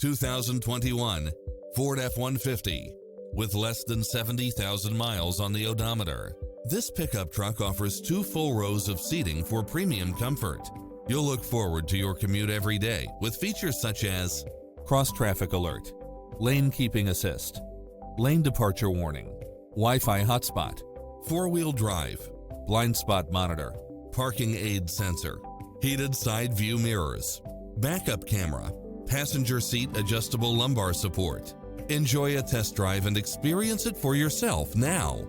2021 Ford F-150. With less than 70,000 miles on the odometer, this pickup truck offers 2 full rows of seating for premium comfort. You'll look forward to your commute every day with features such as cross-traffic alert, lane keeping assist, lane departure warning, Wi-Fi hotspot, 4-wheel drive, blind spot monitor, parking aid sensor, heated side view mirrors, backup camera, passenger seat adjustable lumbar support. Enjoy a test drive and experience it for yourself now.